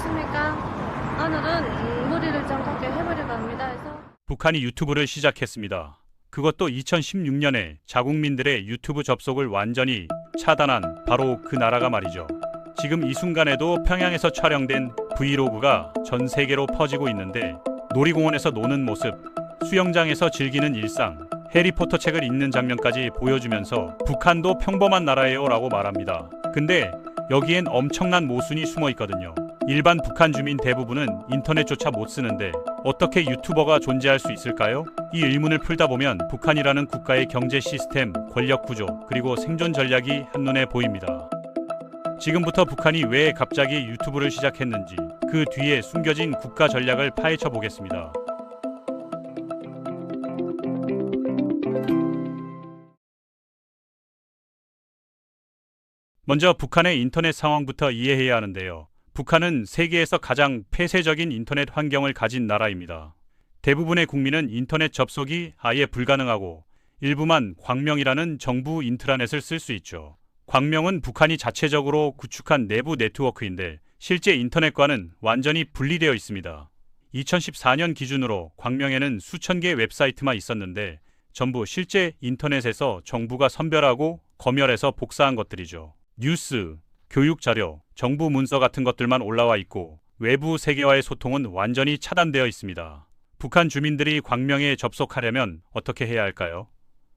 안녕하십니까. 오늘은 무리를 좀 걷게 해보려고 합니다. 해서 북한이 유튜브를 시작했습니다. 그것도 2016년에 자국민들의 유튜브 접속을 완전히 차단한 바로 그 나라가 말이죠. 지금 이 순간에도 평양에서 촬영된 브이로그가 전 세계로 퍼지고 있는데, 놀이공원에서 노는 모습, 수영장에서 즐기는 일상, 해리포터 책을 읽는 장면까지 보여주면서 북한도 평범한 나라예요 라고 말합니다. 근데 여기엔 엄청난 모순이 숨어 있거든요. 일반 북한 주민 대부분은 인터넷조차 못 쓰는데 어떻게 유튜버가 존재할 수 있을까요? 이 의문을 풀다 보면 북한이라는 국가의 경제 시스템, 권력 구조, 그리고 생존 전략이 한눈에 보입니다. 지금부터 북한이 왜 갑자기 유튜브를 시작했는지, 그 뒤에 숨겨진 국가 전략을 파헤쳐 보겠습니다. 먼저 북한의 인터넷 상황부터 이해해야 하는데요. 북한은 세계에서 가장 폐쇄적인 인터넷 환경을 가진 나라입니다. 대부분의 국민은 인터넷 접속이 아예 불가능하고 일부만 광명이라는 정부 인트라넷을 쓸 수 있죠. 광명은 북한이 자체적으로 구축한 내부 네트워크인데 실제 인터넷과는 완전히 분리되어 있습니다. 2014년 기준으로 광명에는 수천 개의 웹사이트만 있었는데 전부 실제 인터넷에서 정부가 선별하고 검열해서 복사한 것들이죠. 뉴스, 교육 자료, 정부 문서 같은 것들만 올라와 있고 외부 세계와의 소통은 완전히 차단되어 있습니다. 북한 주민들이 광명에 접속하려면 어떻게 해야 할까요?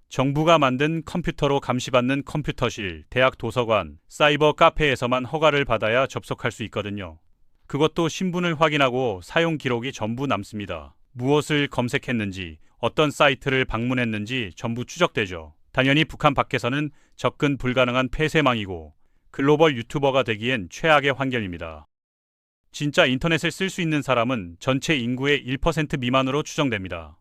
정부가 만든 컴퓨터로 감시받는 컴퓨터실, 대학 도서관, 사이버 카페에서만 허가를 받아야 접속할 수 있거든요. 그것도 신분을 확인하고 사용 기록이 전부 남습니다. 무엇을 검색했는지, 어떤 사이트를 방문했는지 전부 추적되죠. 당연히 북한 밖에서는 접근 불가능한 폐쇄망이고 글로벌 유튜버가 되기엔 최악의 환경입니다. 진짜 인터넷을 쓸 수 있는 사람은 전체 인구의 1% 미만으로 추정됩니다.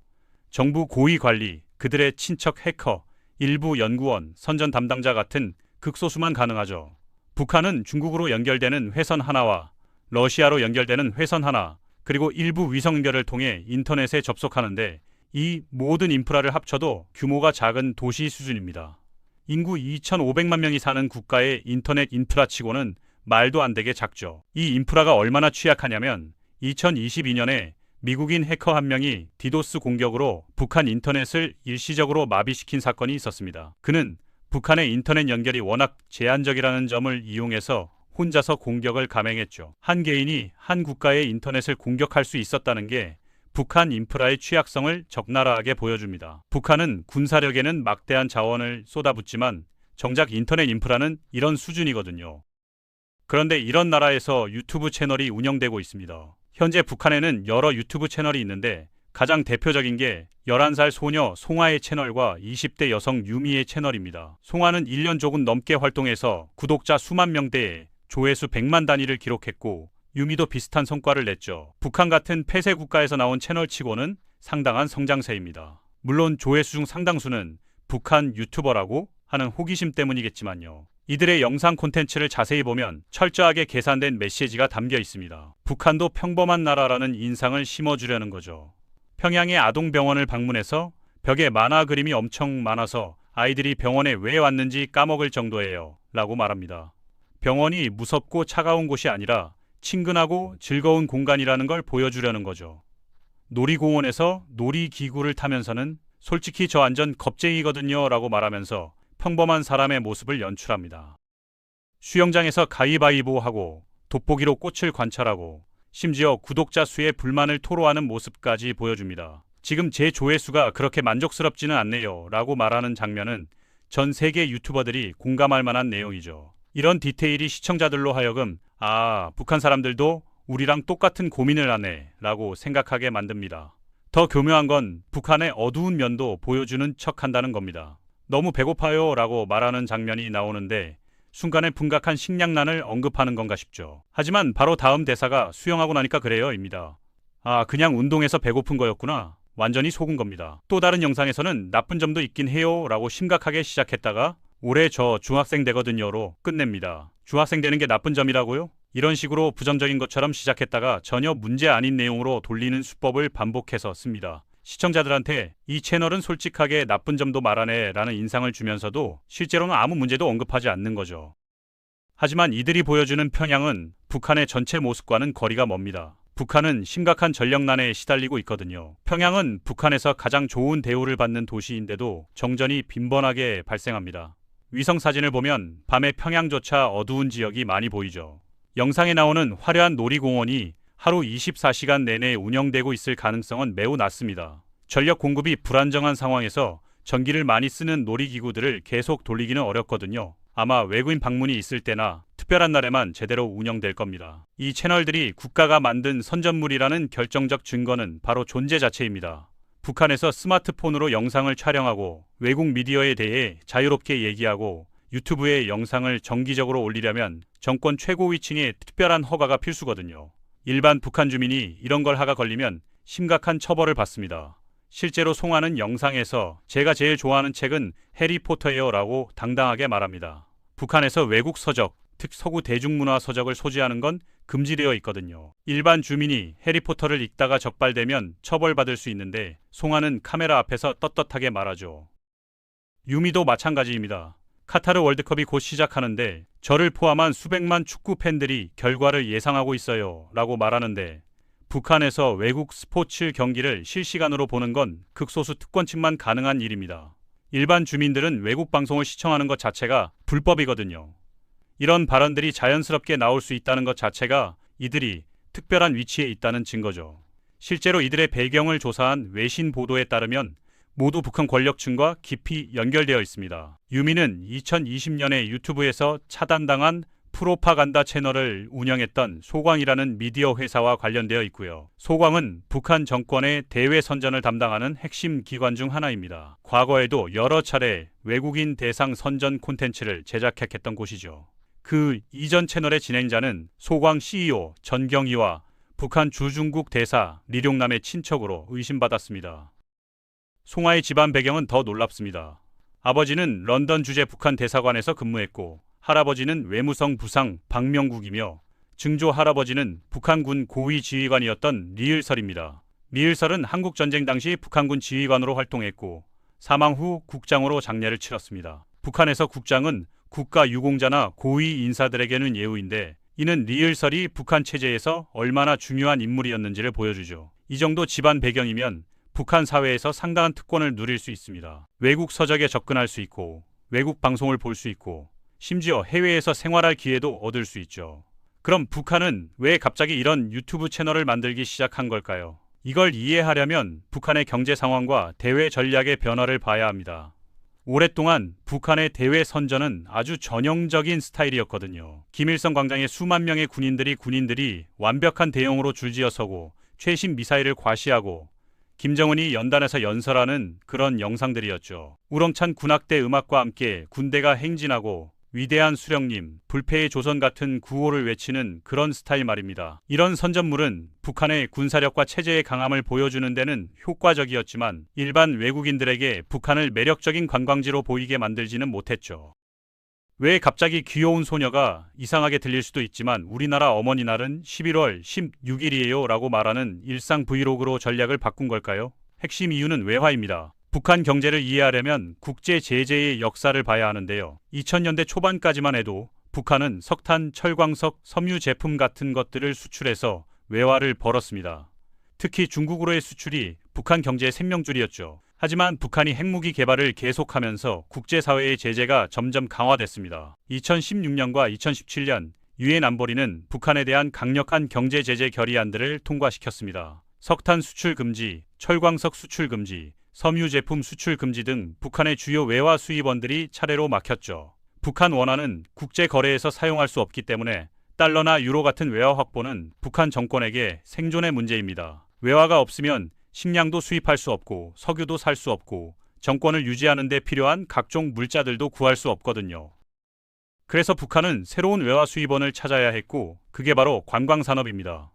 정부 고위 관리, 그들의 친척 해커, 일부 연구원, 선전 담당자 같은 극소수만 가능하죠. 북한은 중국으로 연결되는 회선 하나와 러시아로 연결되는 회선 하나, 그리고 일부 위성 연결을 통해 인터넷에 접속하는데 이 모든 인프라를 합쳐도 규모가 작은 도시 수준입니다. 인구 2,500만 명이 사는 국가의 인터넷 인프라치고는 말도 안 되게 작죠. 이 인프라가 얼마나 취약하냐면 2022년에 미국인 해커 한 명이 디도스 공격으로 북한 인터넷을 일시적으로 마비시킨 사건이 있었습니다. 그는 북한의 인터넷 연결이 워낙 제한적이라는 점을 이용해서 혼자서 공격을 감행했죠. 한 개인이 한 국가의 인터넷을 공격할 수 있었다는 게 북한 인프라의 취약성을 적나라하게 보여줍니다. 북한은 군사력에는 막대한 자원을 쏟아붓지만 정작 인터넷 인프라는 이런 수준이거든요. 그런데 이런 나라에서 유튜브 채널이 운영되고 있습니다. 현재 북한에는 여러 유튜브 채널이 있는데 가장 대표적인 게 11살 소녀 송아의 채널과 20대 여성 유미의 채널입니다. 송아는 1년 조금 넘게 활동해서 구독자 수만 명대에 조회수 100만 단위를 기록했고 유미도 비슷한 성과를 냈죠. 북한 같은 폐쇄 국가에서 나온 채널치고는 상당한 성장세입니다. 물론 조회수 중 상당수는 북한 유튜버라고 하는 호기심 때문이겠지만요. 이들의 영상 콘텐츠를 자세히 보면 철저하게 계산된 메시지가 담겨 있습니다. 북한도 평범한 나라라는 인상을 심어주려는 거죠. 평양의 아동병원을 방문해서 벽에 만화 그림이 엄청 많아서 아이들이 병원에 왜 왔는지 까먹을 정도예요 라고 말합니다. 병원이 무섭고 차가운 곳이 아니라 친근하고 즐거운 공간이라는 걸 보여주려는 거죠. 놀이공원에서 놀이기구를 타면서는 솔직히 저 완전 겁쟁이거든요 라고 말하면서 평범한 사람의 모습을 연출합니다. 수영장에서 가위바위보하고 돋보기로 꽃을 관찰하고 심지어 구독자 수에 불만을 토로하는 모습까지 보여줍니다. 지금 제 조회수가 그렇게 만족스럽지는 않네요 라고 말하는 장면은 전 세계 유튜버들이 공감할 만한 내용이죠. 이런 디테일이 시청자들로 하여금 북한 사람들도 우리랑 똑같은 고민을 하네 라고 생각하게 만듭니다. 더 교묘한 건 북한의 어두운 면도 보여주는 척한다는 겁니다. 너무 배고파요 라고 말하는 장면이 나오는데 순간에 품각한 식량난을 언급하는 건가 싶죠. 하지만 바로 다음 대사가 수영하고 나니까 그래요 입니다. 그냥 운동해서 배고픈 거였구나. 완전히 속은 겁니다. 또 다른 영상에서는 나쁜 점도 있긴 해요 라고 심각하게 시작했다가 올해 저 중학생 되거든요로 끝냅니다. 중학생 되는 게 나쁜 점이라고요? 이런 식으로 부정적인 것처럼 시작했다가 전혀 문제 아닌 내용으로 돌리는 수법을 반복해서 씁니다. 시청자들한테 이 채널은 솔직하게 나쁜 점도 말하네 라는 인상을 주면서도 실제로는 아무 문제도 언급하지 않는 거죠. 하지만 이들이 보여주는 평양은 북한의 전체 모습과는 거리가 멉니다. 북한은 심각한 전력난에 시달리고 있거든요. 평양은 북한에서 가장 좋은 대우를 받는 도시인데도 정전이 빈번하게 발생합니다. 위성 사진을 보면 밤에 평양조차 어두운 지역이 많이 보이죠. 영상에 나오는 화려한 놀이공원이 하루 24시간 내내 운영되고 있을 가능성은 매우 낮습니다. 전력 공급이 불안정한 상황에서 전기를 많이 쓰는 놀이기구들을 계속 돌리기는 어렵거든요. 아마 외국인 방문이 있을 때나 특별한 날에만 제대로 운영될 겁니다. 이 채널들이 국가가 만든 선전물이라는 결정적 증거는 바로 존재 자체입니다. 북한에서 스마트폰으로 영상을 촬영하고 외국 미디어에 대해 자유롭게 얘기하고 유튜브에 영상을 정기적으로 올리려면 정권 최고위층의 특별한 허가가 필수거든요. 일반 북한 주민이 이런 걸 하가 걸리면 심각한 처벌을 받습니다. 실제로 송하는 영상에서 제가 제일 좋아하는 책은 해리포터예요 라고 당당하게 말합니다. 북한에서 외국 서적, 특 서구 대중문화 서적을 소지하는 건 금지되어 있거든요. 일반 주민이 해리포터를 읽다가 적발되면 처벌받을 수 있는데 송하는 카메라 앞에서 떳떳하게 말하죠. 유미도 마찬가지입니다. 카타르 월드컵이 곧 시작하는데 저를 포함한 수백만 축구 팬들이 결과를 예상하고 있어요 라고 말하는데 북한에서 외국 스포츠 경기를 실시간으로 보는 건 극소수 특권층만 가능한 일입니다. 일반 주민들은 외국 방송을 시청하는 것 자체가 불법이거든요. 이런 발언들이 자연스럽게 나올 수 있다는 것 자체가 이들이 특별한 위치에 있다는 증거죠. 실제로 이들의 배경을 조사한 외신 보도에 따르면 모두 북한 권력층과 깊이 연결되어 있습니다. 유미는 2020년에 유튜브에서 차단당한 프로파간다 채널을 운영했던 소광이라는 미디어 회사와 관련되어 있고요. 소광은 북한 정권의 대외 선전을 담당하는 핵심 기관 중 하나입니다. 과거에도 여러 차례 외국인 대상 선전 콘텐츠를 제작했던 곳이죠. 그 이전 채널의 진행자는 소광 CEO 전경희와 북한 주중국 대사 리룡남의 친척으로 의심받았습니다. 송하의 집안 배경은 더 놀랍습니다. 아버지는 런던 주재 북한 대사관에서 근무했고 할아버지는 외무성 부상 박명국이며 증조 할아버지는 북한군 고위 지휘관이었던 리을설입니다. 리을설은 한국전쟁 당시 북한군 지휘관으로 활동했고 사망 후 국장으로 장례를 치렀습니다. 북한에서 국장은 국가유공자나 고위 인사들에게는 예우인데 이는 리을설이 북한 체제에서 얼마나 중요한 인물이었는지를 보여주죠. 이 정도 집안 배경이면 북한 사회에서 상당한 특권을 누릴 수 있습니다. 외국 서적에 접근할 수 있고 외국 방송을 볼 수 있고 심지어 해외에서 생활할 기회도 얻을 수 있죠. 그럼 북한은 왜 갑자기 이런 유튜브 채널을 만들기 시작한 걸까요? 이걸 이해하려면 북한의 경제 상황과 대외 전략의 변화를 봐야 합니다. 오랫동안 북한의 대외 선전은 아주 전형적인 스타일이었거든요. 김일성 광장에 수만 명의 군인들이 완벽한 대형으로 줄지어 서고 최신 미사일을 과시하고 김정은이 연단에서 연설하는 그런 영상들이었죠. 우렁찬 군악대 음악과 함께 군대가 행진하고 위대한 수령님, 불패의 조선 같은 구호를 외치는 그런 스타일 말입니다. 이런 선전물은 북한의 군사력과 체제의 강함을 보여주는 데는 효과적이었지만 일반 외국인들에게 북한을 매력적인 관광지로 보이게 만들지는 못했죠. 왜 갑자기 귀여운 소녀가 이상하게 들릴 수도 있지만 우리나라 어머니 날은 11월 16일이에요 라고 말하는 일상 브이로그로 전략을 바꾼 걸까요? 핵심 이유는 외화입니다. 북한 경제를 이해하려면 국제 제재의 역사를 봐야 하는데요. 2000년대 초반까지만 해도 북한은 석탄, 철광석, 섬유 제품 같은 것들을 수출해서 외화를 벌었습니다. 특히 중국으로의 수출이 북한 경제의 생명줄이었죠. 하지만 북한이 핵무기 개발을 계속하면서 국제사회의 제재가 점점 강화됐습니다. 2016년과 2017년 유엔 안보리는 북한에 대한 강력한 경제 제재 결의안들을 통과시켰습니다. 석탄 수출 금지, 철광석 수출 금지, 섬유 제품 수출 금지 등 북한의 주요 외화 수입원들이 차례로 막혔죠. 북한 원화는 국제 거래에서 사용할 수 없기 때문에 달러나 유로 같은 외화 확보는 북한 정권에게 생존의 문제입니다. 외화가 없으면 식량도 수입할 수 없고 석유도 살 수 없고 정권을 유지하는 데 필요한 각종 물자들도 구할 수 없거든요. 그래서 북한은 새로운 외화 수입원을 찾아야 했고 그게 바로 관광산업입니다.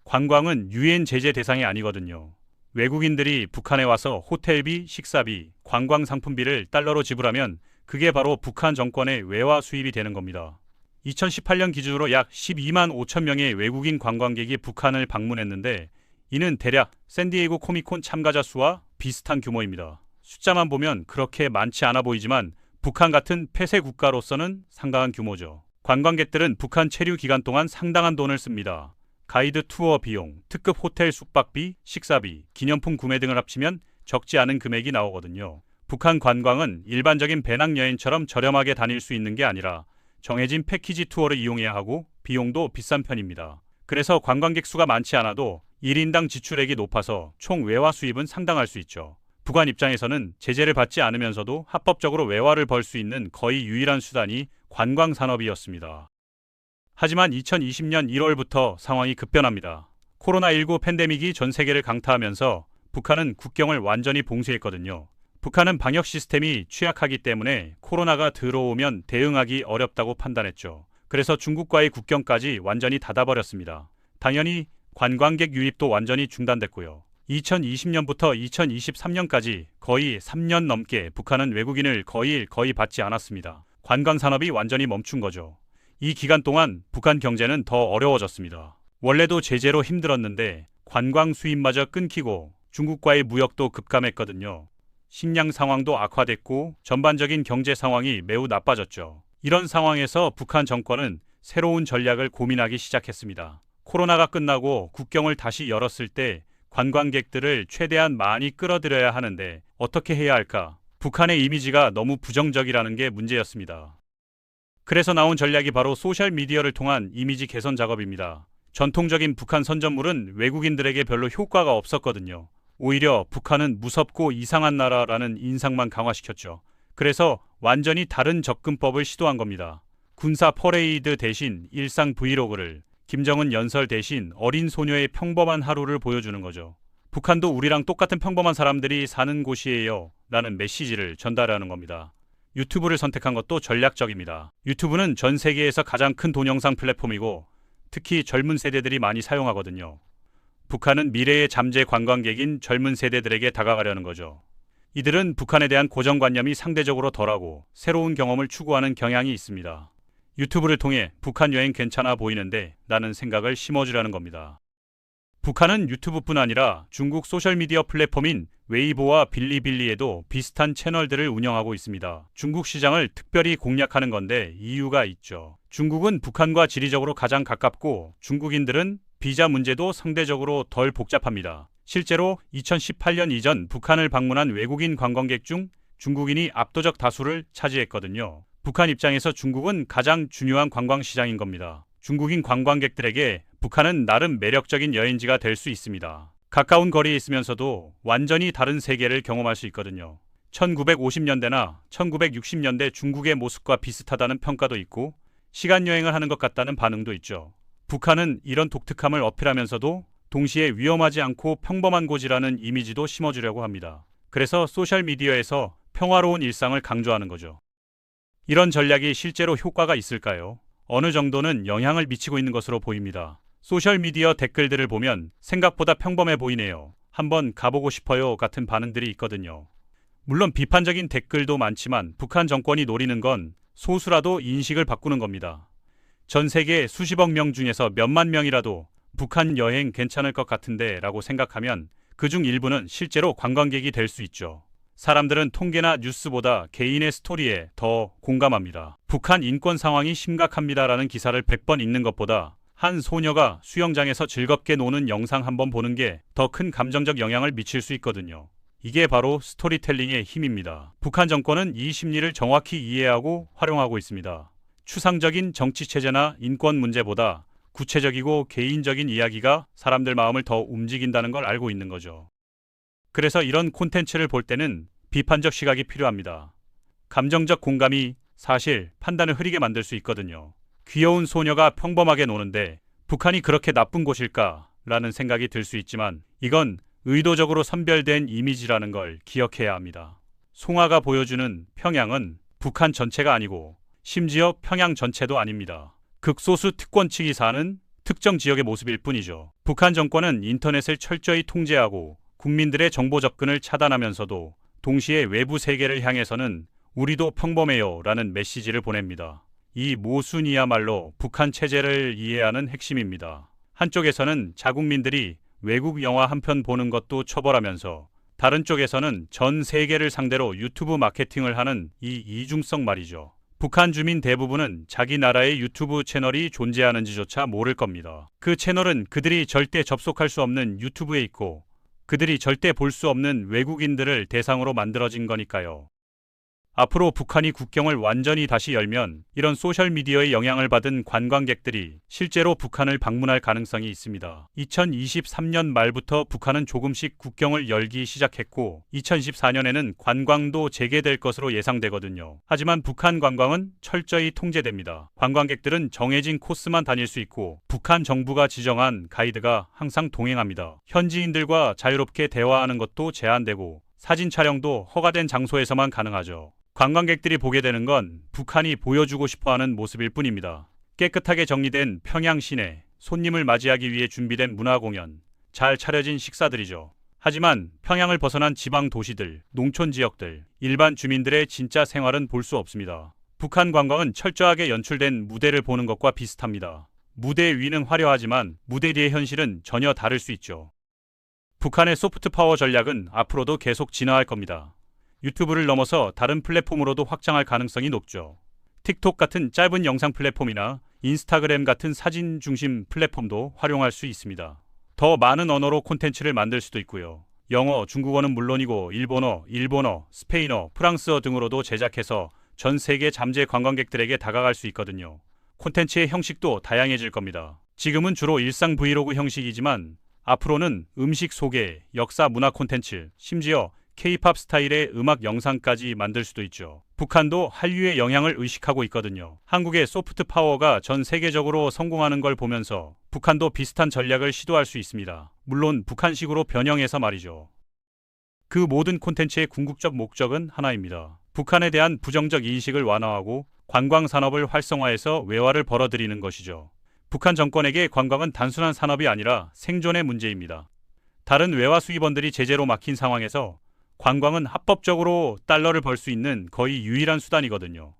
관광은 유엔 제재 대상이 아니거든요. 외국인들이 북한에 와서 호텔비, 식사비, 관광상품비를 달러로 지불하면 그게 바로 북한 정권의 외화 수입이 되는 겁니다. 2018년 기준으로 약 12만 5천 명의 외국인 관광객이 북한을 방문했는데 이는 대략 샌디에이고 코미콘 참가자 수와 비슷한 규모입니다. 숫자만 보면 그렇게 많지 않아 보이지만 북한 같은 폐쇄 국가로서는 상당한 규모죠. 관광객들은 북한 체류 기간 동안 상당한 돈을 씁니다. 가이드 투어 비용, 특급 호텔 숙박비, 식사비, 기념품 구매 등을 합치면 적지 않은 금액이 나오거든요. 북한 관광은 일반적인 배낭여행처럼 저렴하게 다닐 수 있는 게 아니라 정해진 패키지 투어를 이용해야 하고 비용도 비싼 편입니다. 그래서 관광객 수가 많지 않아도 1인당 지출액이 높아서 총 외화 수입은 상당할 수 있죠. 북한 입장에서는 제재를 받지 않으면서도 합법적으로 외화를 벌 수 있는 거의 유일한 수단이 관광 산업이었습니다. 하지만 2020년 1월부터 상황이 급변합니다. 코로나19 팬데믹이 전 세계를 강타하면서 북한은 국경을 완전히 봉쇄했거든요. 북한은 방역 시스템이 취약하기 때문에 코로나가 들어오면 대응하기 어렵다고 판단했죠. 그래서 중국과의 국경까지 완전히 닫아버렸습니다. 당연히 관광객 유입도 완전히 중단됐고요. 2020년부터 2023년까지 거의 3년 넘게 북한은 외국인을 거의 받지 않았습니다. 관광 산업이 완전히 멈춘 거죠. 이 기간 동안 북한 경제는 더 어려워졌습니다. 원래도 제재로 힘들었는데 관광 수입마저 끊기고 중국과의 무역도 급감했거든요. 식량 상황도 악화됐고 전반적인 경제 상황이 매우 나빠졌죠. 이런 상황에서 북한 정권은 새로운 전략을 고민하기 시작했습니다. 코로나가 끝나고 국경을 다시 열었을 때 관광객들을 최대한 많이 끌어들여야 하는데 어떻게 해야 할까? 북한의 이미지가 너무 부정적이라는 게 문제였습니다. 그래서 나온 전략이 바로 소셜미디어를 통한 이미지 개선 작업입니다. 전통적인 북한 선전물은 외국인들에게 별로 효과가 없었거든요. 오히려 북한은 무섭고 이상한 나라라는 인상만 강화시켰죠. 그래서 완전히 다른 접근법을 시도한 겁니다. 군사 퍼레이드 대신 일상 브이로그를, 김정은 연설 대신 어린 소녀의 평범한 하루를 보여주는 거죠. 북한도 우리랑 똑같은 평범한 사람들이 사는 곳이에요 라는 메시지를 전달하는 겁니다. 유튜브를 선택한 것도 전략적입니다. 유튜브는 전 세계에서 가장 큰 동영상 플랫폼이고 특히 젊은 세대들이 많이 사용하거든요. 북한은 미래의 잠재 관광객인 젊은 세대들에게 다가가려는 거죠. 이들은 북한에 대한 고정관념이 상대적으로 덜하고 새로운 경험을 추구하는 경향이 있습니다. 유튜브를 통해 북한 여행 괜찮아 보이는데 라는 생각을 심어주려는 겁니다. 북한은 유튜브뿐 아니라 중국 소셜미디어 플랫폼인 웨이보와 빌리빌리에도 비슷한 채널들을 운영하고 있습니다. 중국 시장을 특별히 공략하는 건데 이유가 있죠. 중국은 북한과 지리적으로 가장 가깝고 중국인들은 비자 문제도 상대적으로 덜 복잡합니다. 실제로 2018년 이전 북한을 방문한 외국인 관광객 중 중국인이 압도적 다수를 차지했거든요. 북한 입장에서 중국은 가장 중요한 관광 시장인 겁니다. 중국인 관광객들에게 북한은 나름 매력적인 여행지가 될 수 있습니다. 가까운 거리에 있으면서도 완전히 다른 세계를 경험할 수 있거든요. 1950년대나 1960년대 중국의 모습과 비슷하다는 평가도 있고 시간 여행을 하는 것 같다는 반응도 있죠. 북한은 이런 독특함을 어필하면서도 동시에 위험하지 않고 평범한 곳이라는 이미지도 심어주려고 합니다. 그래서 소셜미디어에서 평화로운 일상을 강조하는 거죠. 이런 전략이 실제로 효과가 있을까요? 어느 정도는 영향을 미치고 있는 것으로 보입니다. 소셜미디어 댓글들을 보면 생각보다 평범해 보이네요. 한번 가보고 싶어요 같은 반응들이 있거든요. 물론 비판적인 댓글도 많지만 북한 정권이 노리는 건 소수라도 인식을 바꾸는 겁니다. 전 세계 수십억 명 중에서 몇만 명이라도 북한 여행 괜찮을 것 같은데 라고 생각하면 그중 일부는 실제로 관광객이 될 수 있죠. 사람들은 통계나 뉴스보다 개인의 스토리에 더 공감합니다. 북한 인권 상황이 심각합니다라는 기사를 100번 읽는 것보다 한 소녀가 수영장에서 즐겁게 노는 영상 한번 보는 게 더 큰 감정적 영향을 미칠 수 있거든요. 이게 바로 스토리텔링의 힘입니다. 북한 정권은 이 심리를 정확히 이해하고 활용하고 있습니다. 추상적인 정치체제나 인권 문제보다 구체적이고 개인적인 이야기가 사람들 마음을 더 움직인다는 걸 알고 있는 거죠. 그래서 이런 콘텐츠를 볼 때는 비판적 시각이 필요합니다. 감정적 공감이 사실 판단을 흐리게 만들 수 있거든요. 귀여운 소녀가 평범하게 노는데 북한이 그렇게 나쁜 곳일까? 라는 생각이 들 수 있지만 이건 의도적으로 선별된 이미지라는 걸 기억해야 합니다. 송화가 보여주는 평양은 북한 전체가 아니고 심지어 평양 전체도 아닙니다. 극소수 특권층이 사는 특정 지역의 모습일 뿐이죠. 북한 정권은 인터넷을 철저히 통제하고 국민들의 정보 접근을 차단하면서도 동시에 외부 세계를 향해서는 우리도 평범해요 라는 메시지를 보냅니다. 이 모순이야말로 북한 체제를 이해하는 핵심입니다. 한쪽에서는 자국민들이 외국 영화 한 편 보는 것도 처벌하면서 다른 쪽에서는 전 세계를 상대로 유튜브 마케팅을 하는 이 이중성 말이죠. 북한 주민 대부분은 자기 나라의 유튜브 채널이 존재하는지조차 모를 겁니다. 그 채널은 그들이 절대 접속할 수 없는 유튜브에 있고 그들이 절대 볼 수 없는 외국인들을 대상으로 만들어진 거니까요. 앞으로 북한이 국경을 완전히 다시 열면 이런 소셜미디어의 영향을 받은 관광객들이 실제로 북한을 방문할 가능성이 있습니다. 2023년 말부터 북한은 조금씩 국경을 열기 시작했고 2024년에는 관광도 재개될 것으로 예상되거든요. 하지만 북한 관광은 철저히 통제됩니다. 관광객들은 정해진 코스만 다닐 수 있고 북한 정부가 지정한 가이드가 항상 동행합니다. 현지인들과 자유롭게 대화하는 것도 제한되고 사진 촬영도 허가된 장소에서만 가능하죠. 관광객들이 보게 되는 건 북한이 보여주고 싶어하는 모습일 뿐입니다. 깨끗하게 정리된 평양 시내, 손님을 맞이하기 위해 준비된 문화공연, 잘 차려진 식사들이죠. 하지만 평양을 벗어난 지방 도시들, 농촌 지역들, 일반 주민들의 진짜 생활은 볼 수 없습니다. 북한 관광은 철저하게 연출된 무대를 보는 것과 비슷합니다. 무대 위는 화려하지만 무대 뒤의 현실은 전혀 다를 수 있죠. 북한의 소프트 파워 전략은 앞으로도 계속 진화할 겁니다. 유튜브를 넘어서 다른 플랫폼으로도 확장할 가능성이 높죠. 틱톡 같은 짧은 영상 플랫폼이나 인스타그램 같은 사진 중심 플랫폼도 활용할 수 있습니다. 더 많은 언어로 콘텐츠를 만들 수도 있고요. 영어, 중국어는 물론이고 일본어, 스페인어, 프랑스어 등으로도 제작해서 전 세계 잠재 관광객들에게 다가갈 수 있거든요. 콘텐츠의 형식도 다양해질 겁니다. 지금은 주로 일상 브이로그 형식이지만 앞으로는 음식 소개, 역사 문화 콘텐츠, 심지어 K-팝 스타일의 음악 영상까지 만들 수도 있죠. 북한도 한류의 영향을 의식하고 있거든요. 한국의 소프트 파워가 전 세계적으로 성공하는 걸 보면서 북한도 비슷한 전략을 시도할 수 있습니다. 물론 북한식으로 변형해서 말이죠. 그 모든 콘텐츠의 궁극적 목적은 하나입니다. 북한에 대한 부정적 인식을 완화하고 관광 산업을 활성화해서 외화를 벌어들이는 것이죠. 북한 정권에게 관광은 단순한 산업이 아니라 생존의 문제입니다. 다른 외화 수입원들이 제재로 막힌 상황에서 관광은 합법적으로 달러를 벌 수 있는 거의 유일한 수단이거든요.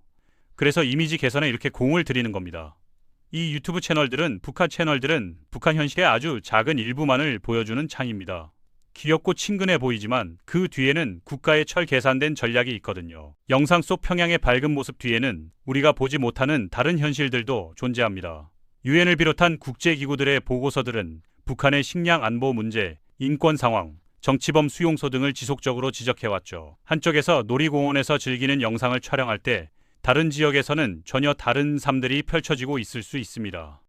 그래서 이미지 개선에 이렇게 공을 들이는 겁니다. 이 유튜브 채널들은 북한 현실의 아주 작은 일부만을 보여주는 창입니다. 귀엽고 친근해 보이지만 그 뒤에는 국가의 철 계산된 전략이 있거든요. 영상 속 평양의 밝은 모습 뒤에는 우리가 보지 못하는 다른 현실들도 존재합니다. 유엔을 비롯한 국제기구들의 보고서들은 북한의 식량 안보 문제, 인권 상황, 정치범 수용소 등을 지속적으로 지적해왔죠. 한쪽에서 놀이공원에서 즐기는 영상을 촬영할 때 다른 지역에서는 전혀 다른 삶들이 펼쳐지고 있을 수 있습니다.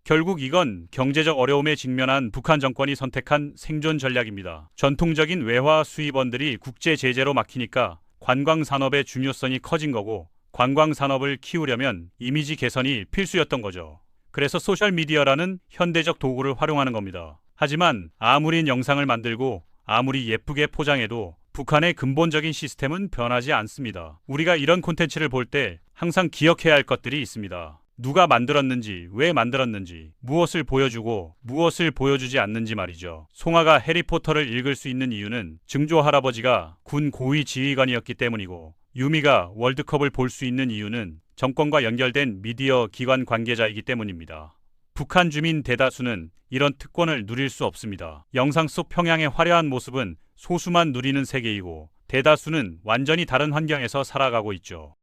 결국 이건 경제적 어려움에 직면한 북한 정권이 선택한 생존 전략입니다. 전통적인 외화 수입원들이 국제 제재로 막히니까 관광 산업의 중요성이 커진 거고 관광 산업을 키우려면 이미지 개선이 필수였던 거죠. 그래서 소셜미디어라는 현대적 도구를 활용하는 겁니다. 하지만 아무리 영상을 만들고 아무리 예쁘게 포장해도 북한의 근본적인 시스템은 변하지 않습니다. 우리가 이런 콘텐츠를 볼 때 항상 기억해야 할 것들이 있습니다. 누가 만들었는지, 왜 만들었는지, 무엇을 보여주고 무엇을 보여주지 않는지 말이죠. 송하가 해리포터를 읽을 수 있는 이유는 증조 할아버지가 군 고위 지휘관이었기 때문이고 유미가 월드컵을 볼 수 있는 이유는 정권과 연결된 미디어 기관 관계자이기 때문입니다. 북한 주민 대다수는 이런 특권을 누릴 수 없습니다. 영상 속 평양의 화려한 모습은 소수만 누리는 세계이고 대다수는 완전히 다른 환경에서 살아가고 있죠.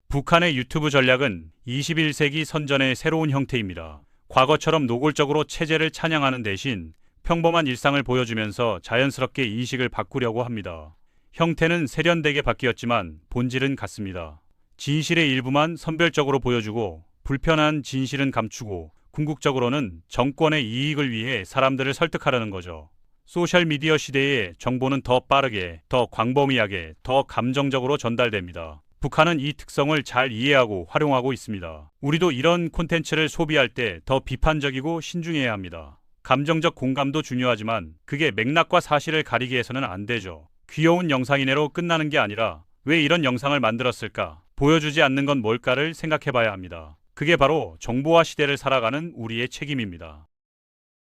북한의 유튜브 전략은 21세기 선전의 새로운 형태입니다. 과거처럼 노골적으로 체제를 찬양하는 대신 평범한 일상을 보여주면서 자연스럽게 인식을 바꾸려고 합니다. 형태는 세련되게 바뀌었지만 본질은 같습니다. 진실의 일부만 선별적으로 보여주고 불편한 진실은 감추고 궁극적으로는 정권의 이익을 위해 사람들을 설득하려는 거죠. 소셜미디어 시대에 정보는 더 빠르게, 더 광범위하게, 더 감정적으로 전달됩니다. 북한은 이 특성을 잘 이해하고 활용하고 있습니다. 우리도 이런 콘텐츠를 소비할 때 더 비판적이고 신중해야 합니다. 감정적 공감도 중요하지만 그게 맥락과 사실을 가리기 위해서는 안 되죠. 귀여운 영상이네로 끝나는 게 아니라 왜 이런 영상을 만들었을까? 보여주지 않는 건 뭘까를 생각해 봐야 합니다. 그게 바로 정보화 시대를 살아가는 우리의 책임입니다.